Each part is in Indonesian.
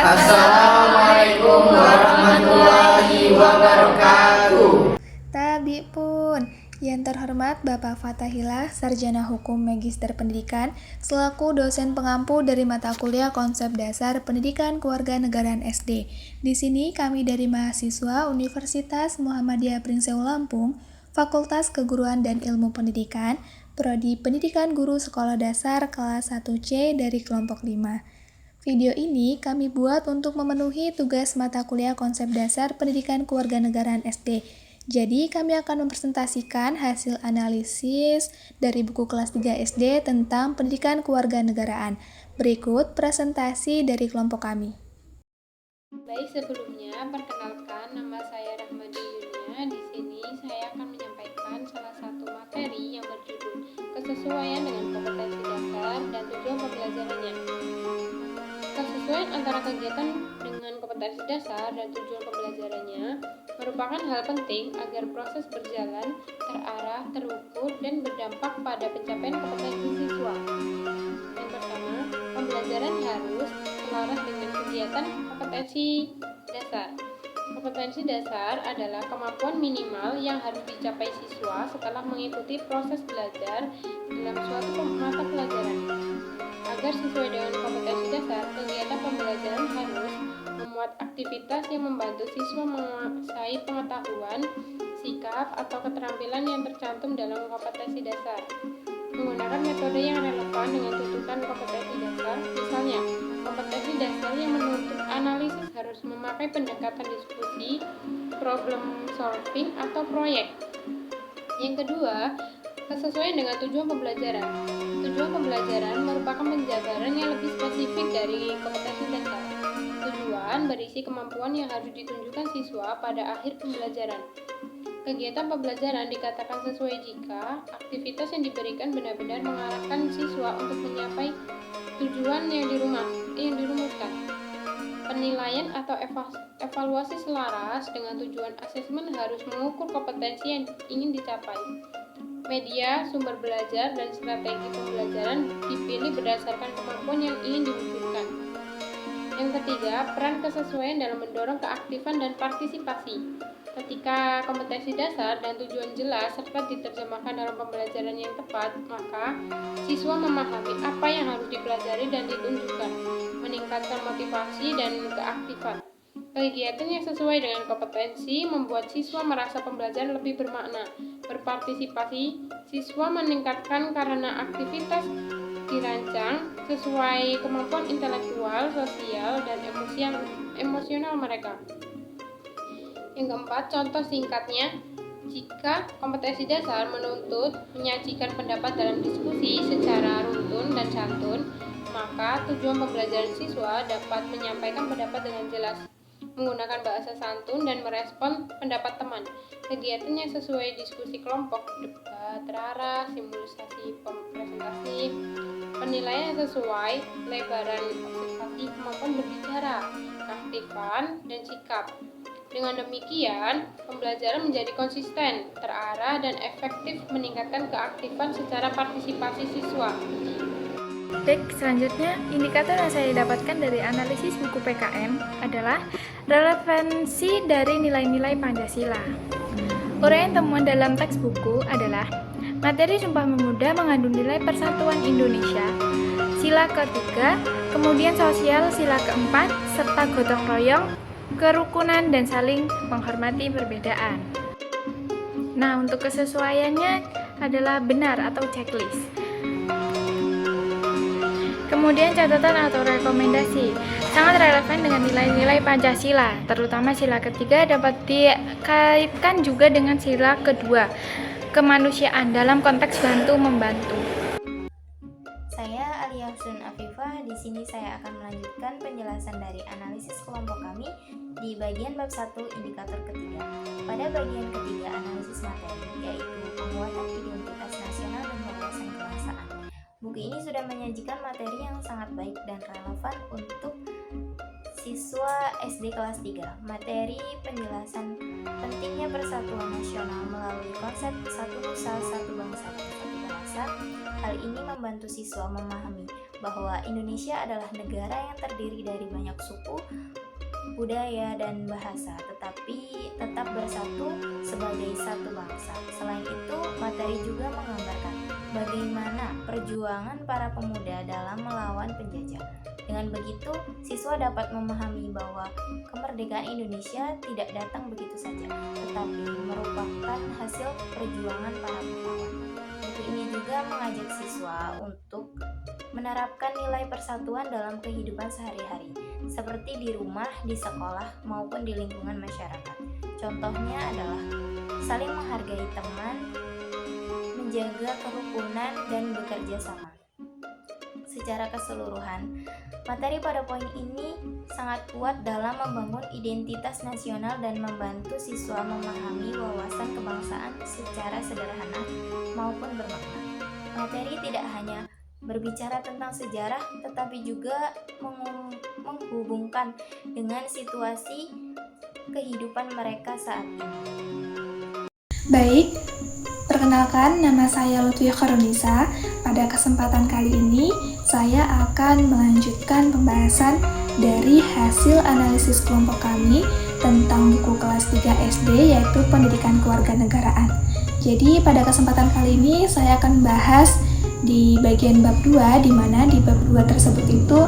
Assalamualaikum warahmatullahi wabarakatuh. Tabi pun, yang terhormat Bapak Fatahillah, Sarjana Hukum Magister Pendidikan, selaku dosen pengampu dari mata kuliah Konsep Dasar Pendidikan Kewarganegaraan SD. Di sini kami dari mahasiswa Universitas Muhammadiyah Pringseu Lampung, Fakultas Keguruan dan Ilmu Pendidikan, Prodi Pendidikan Guru Sekolah Dasar kelas 1C dari kelompok 5. Video ini kami buat untuk memenuhi tugas mata kuliah Konsep Dasar Pendidikan Kewarganegaraan SD. Jadi kami akan mempresentasikan hasil analisis dari buku kelas 3 SD tentang pendidikan kewarganegaraan. Berikut presentasi dari kelompok kami. Baik, sebelumnya perkenalkan, nama saya Rahmadi Yunia. Di sini saya akan menyampaikan salah satu materi yang berjudul kesesuaian dengan kompetensi dasar dan tujuan pembelajarannya. Kesesuaian antara kegiatan dengan kompetensi dasar dan tujuan pembelajarannya merupakan hal penting agar proses berjalan terarah, terukur, dan berdampak pada pencapaian kompetensi siswa. Yang pertama, pembelajaran harus selaras dengan kegiatan kompetensi dasar. Kompetensi dasar adalah kemampuan minimal yang harus dicapai siswa setelah mengikuti proses belajar dalam suatu mata pelajaran. Agar sesuai dengan kompetensi dasar, kegiatan pembelajaran harus memuat aktivitas yang membantu siswa menguasai pengetahuan, sikap, atau keterampilan yang tercantum dalam kompetensi dasar. Menggunakan metode yang relevan dengan tuntutan kompetensi dasar, misalnya, kompetensi dasar yang menuntut analisis harus memakai pendekatan diskusi, problem solving, atau proyek. Yang kedua, kesesuaian dengan tujuan pembelajaran. Tujuan pembelajaran merupakan penjabaran yang lebih spesifik dari kompetensi dasar. Tujuan berisi kemampuan yang harus ditunjukkan siswa pada akhir pembelajaran. Kegiatan pembelajaran dikatakan sesuai jika aktivitas yang diberikan benar-benar mengarahkan siswa untuk mencapai tujuan yang dirumuskan. Penilaian atau evaluasi selaras dengan tujuan asesmen harus mengukur kompetensi yang ingin dicapai. Media, sumber belajar, dan strategi pembelajaran dipilih berdasarkan kemampuan yang ingin diwujudkan. Yang ketiga, peran kesesuaian dalam mendorong keaktifan dan partisipasi. Ketika kompetensi dasar dan tujuan jelas serta diterjemahkan dalam pembelajaran yang tepat, maka siswa memahami apa yang harus dipelajari dan ditunjukkan, meningkatkan motivasi dan keaktifan. Kegiatan yang sesuai dengan kompetensi membuat siswa merasa pembelajaran lebih bermakna. Berpartisipasi, siswa meningkatkan karena aktivitas dirancang sesuai kemampuan intelektual, sosial, dan emosional mereka. Yang keempat, contoh singkatnya, jika kompetensi dasar menuntut menyajikan pendapat dalam diskusi secara runtun dan santun, maka tujuan pembelajaran siswa dapat menyampaikan pendapat dengan jelas, menggunakan bahasa santun dan merespon pendapat teman. Kegiatan yang sesuai diskusi kelompok, debat terarah, simulasi presentasi, penilaian yang sesuai, lebaran observasi, kemampuan berbicara, keaktifan, dan sikap. Dengan demikian, pembelajaran menjadi konsisten, terarah, dan efektif meningkatkan keaktifan secara partisipasi siswa. Baik, selanjutnya indikator yang saya dapatkan dari analisis buku PKN adalah relevansi dari nilai-nilai Pancasila. Uraian temuan dalam teks buku adalah materi Sumpah Pemuda mengandung nilai persatuan Indonesia, sila ketiga, kemudian sosial sila keempat, serta gotong royong, kerukunan, dan saling menghormati perbedaan. Nah, untuk kesesuaiannya adalah benar atau checklist. Kemudian catatan atau rekomendasi sangat relevan dengan nilai-nilai Pancasila, terutama sila ketiga dapat dikaitkan juga dengan sila kedua, kemanusiaan dalam konteks bantu-membantu. Saya Alia Husn Afifah. Di sini saya akan melanjutkan penjelasan dari analisis kelompok kami di bagian bab 1 indikator ketiga. Pada bagian ketiga analisis materi, yaitu penguatan identitas nasional dan wawasan kebangsaan. Buku ini sudah menyajikan materi yang sangat baik dan relevan untuk siswa SD kelas 3. Materi penjelasan pentingnya persatuan nasional melalui konsep satu nusa, satu bangsa, dan satu bahasa Hal ini membantu siswa memahami bahwa Indonesia adalah negara yang terdiri dari banyak suku, budaya, dan bahasa, tetapi tetap bersatu sebagai satu bangsa. Selain itu, materi juga menggambarkan bagaimana perjuangan para pemuda dalam melawan penjajah. Dengan begitu, siswa dapat memahami bahwa kemerdekaan Indonesia tidak datang begitu saja, tetapi merupakan hasil perjuangan para pahlawan. Buku ini juga mengajak siswa untuk menerapkan nilai persatuan dalam kehidupan sehari-hari, seperti di rumah, di sekolah, maupun di lingkungan masyarakat. Contohnya adalah saling menghargai teman, menjaga kerukunan, dan bekerja sama. Secara keseluruhan, materi pada poin ini sangat kuat dalam membangun identitas nasional dan membantu siswa memahami wawasan kebangsaan secara sederhana maupun bermakna. Materi tidak hanya berbicara tentang sejarah, tetapi juga menghubungkan dengan situasi kehidupan mereka saat ini. Baik, perkenalkan nama saya Lutfi Khairunisa. Pada kesempatan kali ini, saya akan melanjutkan pembahasan dari hasil analisis kelompok kami tentang buku kelas 3 SD, yaitu Pendidikan Kewarganegaraan. Jadi, pada kesempatan kali ini, saya akan membahas di bagian bab 2, di mana di bab 2 tersebut itu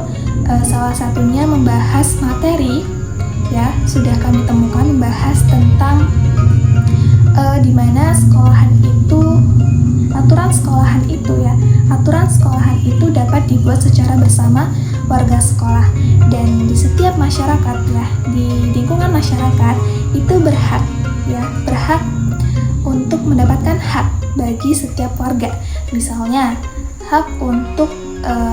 salah satunya membahas materi, ya, sudah kami temukan membahas tentang di mana aturan sekolahan itu dapat dibuat secara bersama warga sekolah, dan di setiap masyarakat, ya, di lingkungan masyarakat itu berhak untuk mendapatkan hak bagi setiap warga. Misalnya hak untuk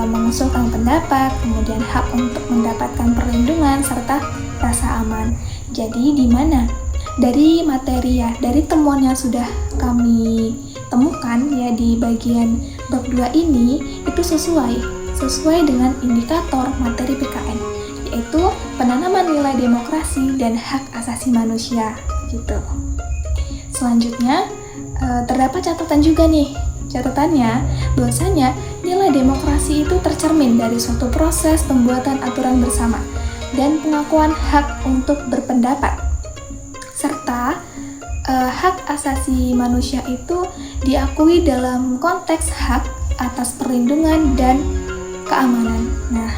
mengusulkan pendapat, kemudian hak untuk mendapatkan perlindungan serta rasa aman. Jadi di mana dari materi, ya, dari temuan yang sudah kami temukan, ya, di bagian bab 2 ini itu sesuai dengan indikator materi PKN, yaitu penanaman nilai demokrasi dan hak asasi manusia, gitu. Selanjutnya terdapat catatan juga nih. Catatannya bahwasanya nilai demokrasi itu tercermin dari suatu proses pembuatan aturan bersama dan pengakuan hak untuk berpendapat, serta hak asasi manusia itu diakui dalam konteks hak atas perlindungan dan keamanan. Nah,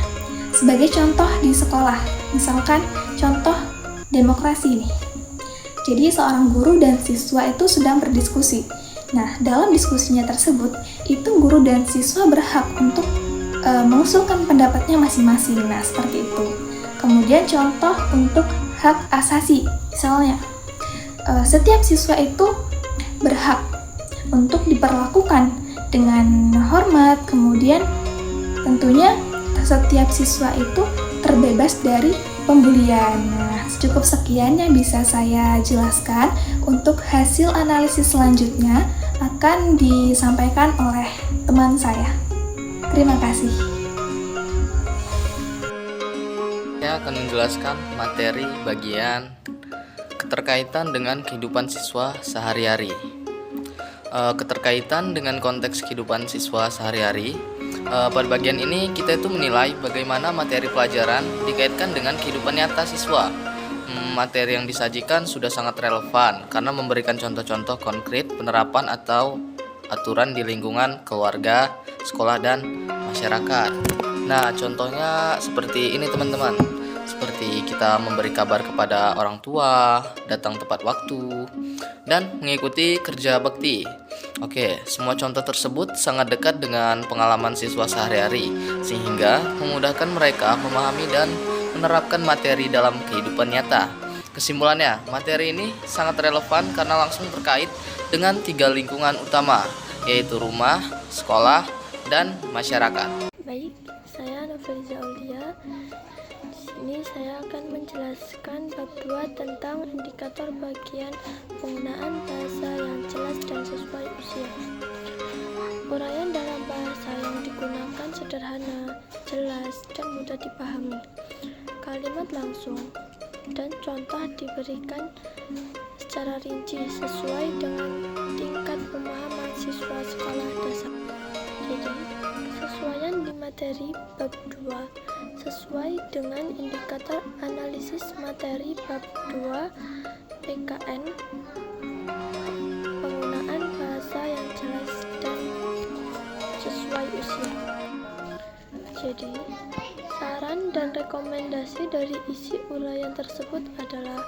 sebagai contoh di sekolah, misalkan contoh demokrasi nih. Jadi seorang guru dan siswa itu sedang berdiskusi. Nah, dalam diskusinya tersebut, itu guru dan siswa berhak untuk mengusulkan pendapatnya masing-masing. Nah, seperti itu. Kemudian contoh untuk hak asasi, misalnya setiap siswa itu berhak untuk diperlakukan dengan hormat, kemudian tentunya setiap siswa itu terbebas dari pembulian. Nah, cukup sekian yang bisa saya jelaskan. Untuk hasil analisis selanjutnya akan disampaikan oleh teman saya. Terima kasih. Saya akan menjelaskan materi bagian keterkaitan dengan kehidupan siswa sehari-hari. Keterkaitan dengan konteks kehidupan siswa sehari-hari. Pada bagian ini kita itu menilai bagaimana materi pelajaran dikaitkan dengan kehidupan nyata siswa. Materi yang disajikan sudah sangat relevan karena memberikan contoh-contoh konkret penerapan atau aturan di lingkungan keluarga, sekolah, dan masyarakat. Nah, contohnya seperti ini teman-teman. Seperti kita memberi kabar kepada orang tua, datang tepat waktu, dan mengikuti kerja bakti. Oke, semua contoh tersebut sangat dekat dengan pengalaman siswa sehari-hari, sehingga memudahkan mereka memahami dan menerapkan materi dalam kehidupan nyata. Kesimpulannya, materi ini sangat relevan karena langsung terkait dengan 3 lingkungan utama, yaitu rumah, sekolah, dan masyarakat. Baik, saya Nofriza Aulia. Di sini saya akan menjelaskan bab 2 tentang indikator bagian penggunaan bahasa yang jelas dan sesuai usia. Uraian dalam bahasa yang digunakan sederhana, jelas, dan mudah dipahami. Kalimat langsung dan contoh diberikan secara rinci sesuai dengan tingkat pemahaman siswa sekolah dasar. Jadi, kesesuaian di materi bab 2 sesuai dengan indikator analisis materi bab 2 PKN, penggunaan bahasa yang jelas dan sesuai usia. Jadi, saran dan rekomendasi dari isi uraian tersebut adalah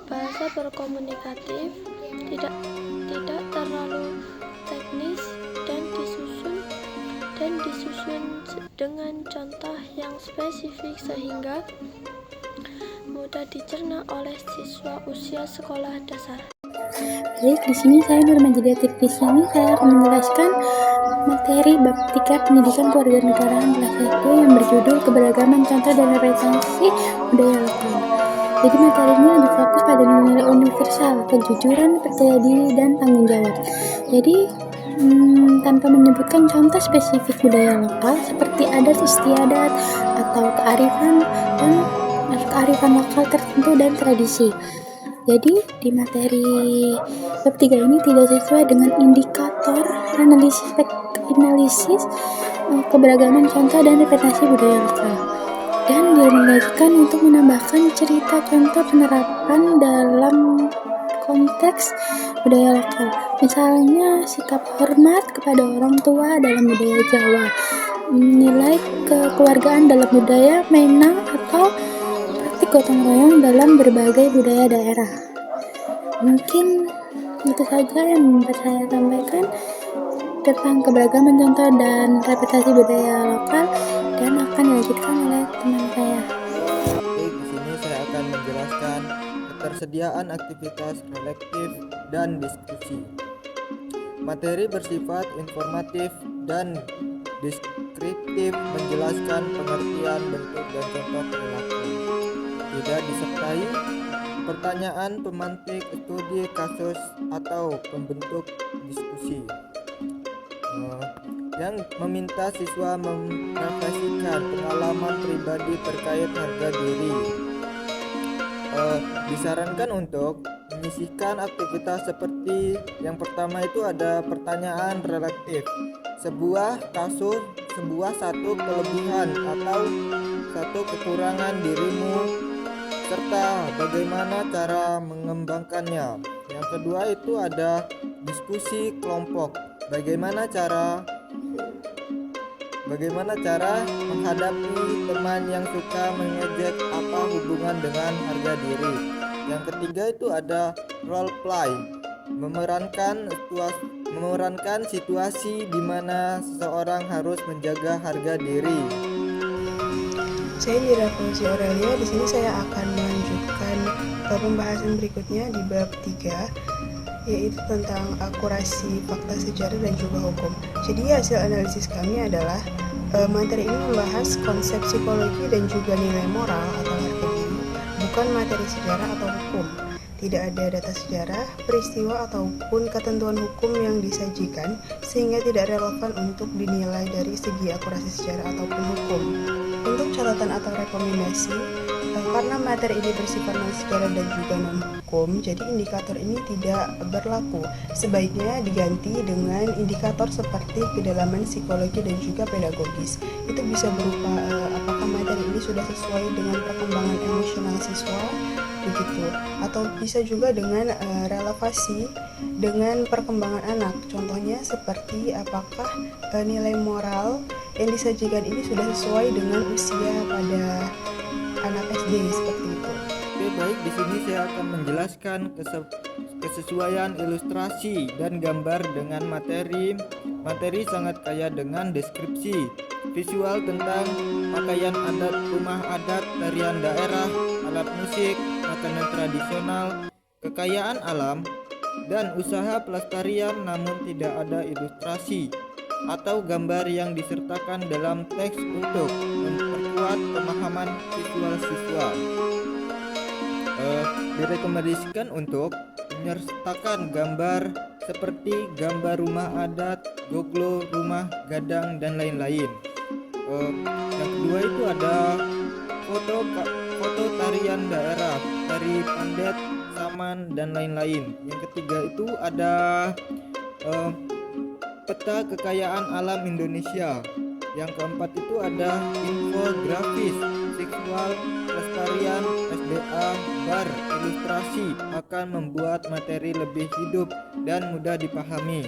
bahasa berkomunikatif, tidak terlalu teknis, dan disusun dengan contoh yang spesifik sehingga mudah dicerna oleh siswa usia sekolah dasar. Baik, di sini saya Nur Majida Tirvis. Ini saya akan menjelaskan materi bab 3 pendidikan kewarganegaraan kelas 1 yang berjudul keberagaman contoh dan representasi budaya lokal. Jadi materi ini lebih fokus pada nilai universal, kejujuran, percaya diri, dan tanggung jawab. Jadi tanpa menyebutkan contoh spesifik budaya lokal seperti adat istiadat atau kearifan lokal tertentu dan tradisi. Jadi di materi bab 3 ini tidak sesuai dengan indikator analisis keberagaman contoh dan representasi budaya lokal, dan direkomendasikan untuk menambahkan cerita contoh penerapan dalam konteks budaya lokal, misalnya sikap hormat kepada orang tua dalam budaya Jawa, nilai kekeluargaan dalam budaya Minang, atau praktik gotong royong dalam berbagai budaya daerah. Mungkin itu saja yang dapat saya sampaikan tentang keberagaman contoh dan representasi budaya lokal, dan akan dilanjutkan oleh teman saya. Baik, di sini saya akan menjelaskan ketersediaan aktivitas reflektif dan diskusi. Materi bersifat informatif dan deskriptif, menjelaskan pengertian, bentuk, dan contoh perilaku. Tidak disertai pertanyaan pemantik, studi kasus, atau pembentuk diskusi yang meminta siswa merefleksikan pengalaman pribadi terkait harga diri. Disarankan untuk menyisihkan aktivitas seperti yang pertama itu ada pertanyaan relatif, sebuah kasus, satu kelebihan atau satu kekurangan dirimu, serta bagaimana cara mengembangkannya. Yang kedua itu ada diskusi kelompok, bagaimana cara menghadapi teman yang suka mengejek, apa hubungan dengan harga diri. Yang ketiga itu ada role play, memerankan situasi di mana seseorang harus menjaga harga diri. Saya Indira Fauzi Aurelia. Di sini saya akan melanjutkan pembahasan berikutnya di bab 3, yaitu tentang akurasi fakta sejarah dan juga hukum. Jadi hasil analisis kami adalah materi ini membahas konsep psikologi dan juga nilai moral atau harga diri, bukan materi sejarah atau hukum. Tidak ada data sejarah, peristiwa, ataupun ketentuan hukum yang disajikan, sehingga tidak relevan untuk dinilai dari segi akurasi sejarah ataupun hukum. Untuk catatan atau rekomendasi, karena materi ini bersifat non-sejarah dan juga non-hukum, jadi indikator ini tidak berlaku. Sebaiknya diganti dengan indikator seperti kedalaman psikologi dan juga pedagogis. Itu bisa berupa apakah materi ini sudah sesuai dengan perkembangan emosional siswa, begitu, atau bisa juga dengan relevasi dengan perkembangan anak. Contohnya seperti apakah nilai moral yang disajikan ini sudah sesuai dengan usia pada anak SD, seperti itu. Oke, baik, di sini saya akan menjelaskan kesesuaian ilustrasi dan gambar dengan materi. Materi sangat kaya dengan deskripsi visual tentang pakaian adat, rumah adat, tarian daerah, alat musik, makanan tradisional, kekayaan alam, dan usaha pelestarian, namun tidak ada ilustrasi atau gambar yang disertakan dalam teks untuk memperkuat pemahaman visual siswa. Direkomendasikan untuk menyertakan gambar seperti gambar rumah adat, joglo, rumah gadang, dan lain-lain. Yang kedua itu ada foto tarian daerah, tari pandet, saman, dan lain-lain. Yang ketiga itu ada peta kekayaan alam Indonesia. Yang keempat itu ada infografis, visual, pelestarian, SDA, bar, ilustrasi akan membuat materi lebih hidup dan mudah dipahami.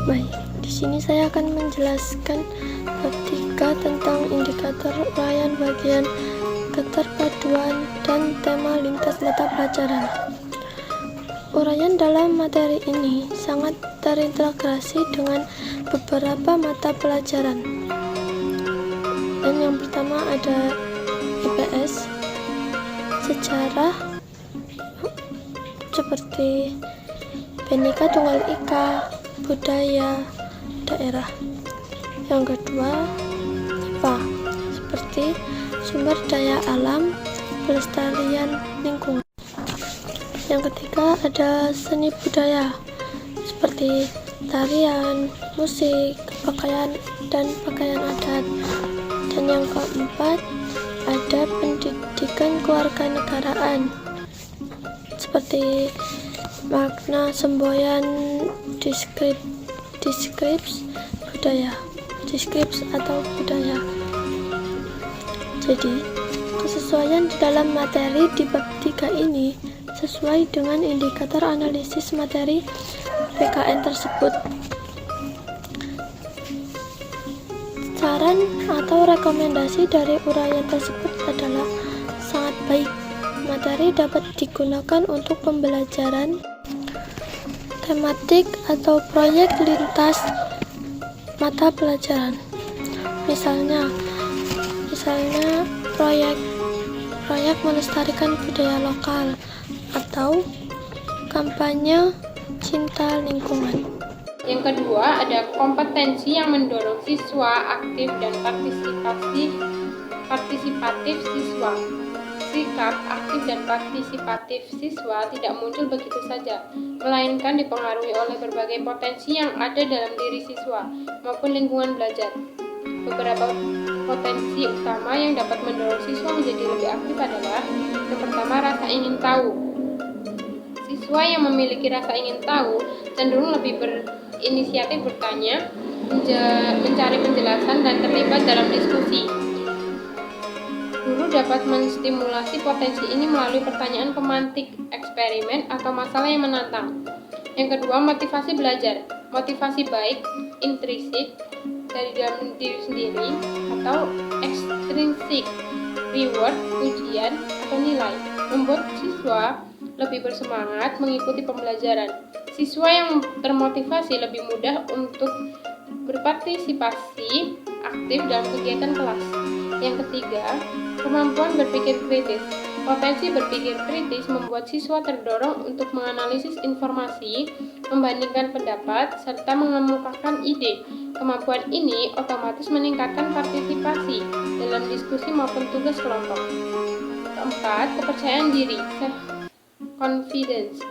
Baik, di sini saya akan menjelaskan bab 3 tentang indikator uraian bagian keterpaduan dan tema lintas mata pelajaran. Uraian dalam materi ini sangat terintegrasi dengan beberapa mata pelajaran. Dan yang pertama ada IPS, sejarah seperti Bhinneka Tunggal Ika, budaya daerah. Yang kedua IPA seperti sumber daya alam, pelestarian lingkungan. Yang ketiga ada seni budaya seperti tarian, musik, pakaian, dan pakaian adat. Dan yang keempat ada pendidikan kewarganegaraan seperti makna semboyan, deskripsi atau budaya. Jadi, kesesuaian di dalam materi di bab 3 ini sesuai dengan indikator analisis materi PKN tersebut. Saran atau rekomendasi dari uraian tersebut adalah sangat baik. Materi dapat digunakan untuk pembelajaran tematik atau proyek lintas mata pelajaran. Misalnya proyek melestarikan budaya lokal atau kampanye cinta lingkungan. Yang kedua ada kompetensi yang mendorong siswa aktif dan partisipatif siswa. Sikap aktif dan partisipatif siswa tidak muncul begitu saja, melainkan dipengaruhi oleh berbagai potensi yang ada dalam diri siswa maupun lingkungan belajar. Beberapa potensi utama yang dapat mendorong siswa menjadi lebih aktif adalah: yang pertama, rasa ingin tahu. Siswa yang memiliki rasa ingin tahu cenderung lebih berinisiatif bertanya, mencari penjelasan, dan terlibat dalam diskusi. Guru dapat menstimulasi potensi ini melalui pertanyaan pemantik, eksperimen, atau masalah yang menantang. Yang kedua, motivasi belajar. Motivasi baik, intrinsik, dari dalam diri sendiri, atau ekstrinsik, reward, ujian, atau nilai, membuat siswa lebih bersemangat mengikuti pembelajaran. Siswa yang termotivasi lebih mudah untuk berpartisipasi aktif dalam kegiatan kelas. Yang ketiga, kemampuan berpikir kritis. Potensi berpikir kritis membuat siswa terdorong untuk menganalisis informasi, membandingkan pendapat, serta mengemukakan ide. Kemampuan ini otomatis meningkatkan partisipasi dalam diskusi maupun tugas kelompok. Keempat, kepercayaan diri, self-confidence.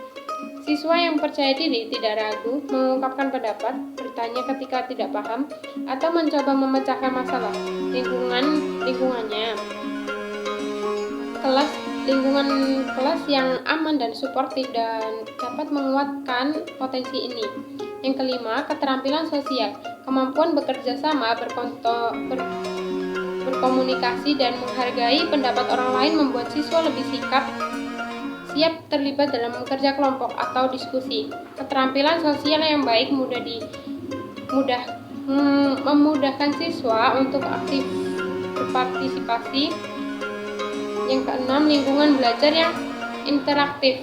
Siswa yang percaya diri tidak ragu mengungkapkan pendapat, bertanya ketika tidak paham, atau mencoba memecahkan masalah. Lingkungannya. Lingkungan kelas yang aman dan suportif dan dapat menguatkan potensi ini. Yang kelima, keterampilan sosial. Kemampuan bekerja sama, berkomunikasi, dan menghargai pendapat orang lain membuat siswa lebih siap terlibat dalam kerja kelompok atau diskusi. Keterampilan sosial yang baik memudahkan siswa untuk aktif berpartisipasi. Yang keenam, lingkungan belajar yang interaktif.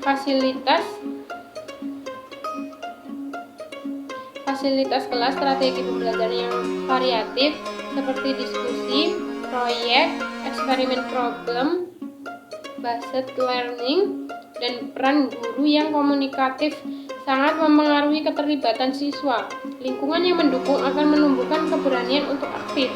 Fasilitas kelas, strategi pembelajaran yang variatif seperti diskusi, proyek, eksperimen problem, based learning, dan peran guru yang komunikatif sangat mempengaruhi keterlibatan siswa. Lingkungan yang mendukung akan menumbuhkan keberanian untuk aktif.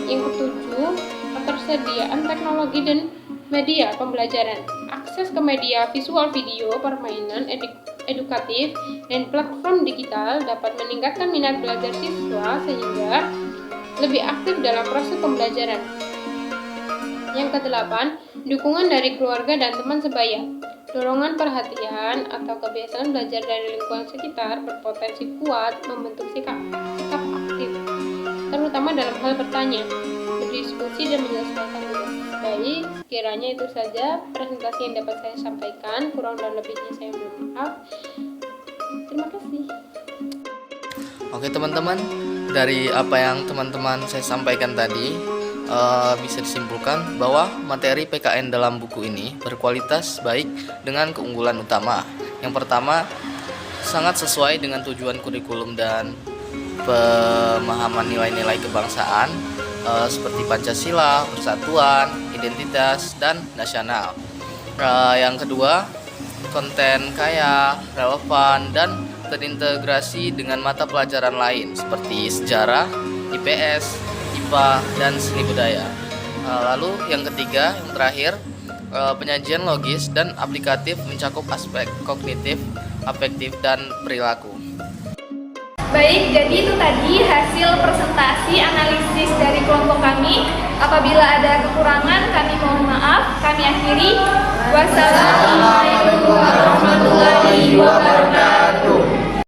Yang ketujuh, ketersediaan teknologi dan media pembelajaran. Akses ke media visual, video, permainan, edukatif, dan platform digital dapat meningkatkan minat belajar siswa sehingga lebih aktif dalam proses pembelajaran. Yang kedelapan, dukungan dari keluarga dan teman sebaya. Dorongan perhatian atau kebiasaan belajar dari lingkungan sekitar berpotensi kuat membentuk sikap aktif, terutama dalam hal bertanya, berdiskusi, dan menyelesaikan tugas. Baik, sekiranya itu saja presentasi yang dapat saya sampaikan. Kurang dan lebihnya saya mohon maaf. Terima kasih. Oke teman-teman, dari apa yang teman-teman saya sampaikan tadi, bisa disimpulkan bahwa materi PKN dalam buku ini berkualitas baik dengan keunggulan utama. Yang pertama, sangat sesuai dengan tujuan kurikulum dan pemahaman nilai-nilai kebangsaan seperti Pancasila, persatuan, identitas, dan nasional. Yang kedua, konten kaya, relevan, dan terintegrasi dengan mata pelajaran lain seperti sejarah, IPS, IPA, dan seni budaya. Lalu yang ketiga, yang terakhir, penyajian logis dan aplikatif mencakup aspek kognitif, afektif, dan perilaku. Baik, jadi itu tadi hasil presentasi analisis dari kelompok kami. Apabila ada kekurangan, kami mohon maaf. Kami akhiri. Wassalamualaikum warahmatullahi wabarakatuh.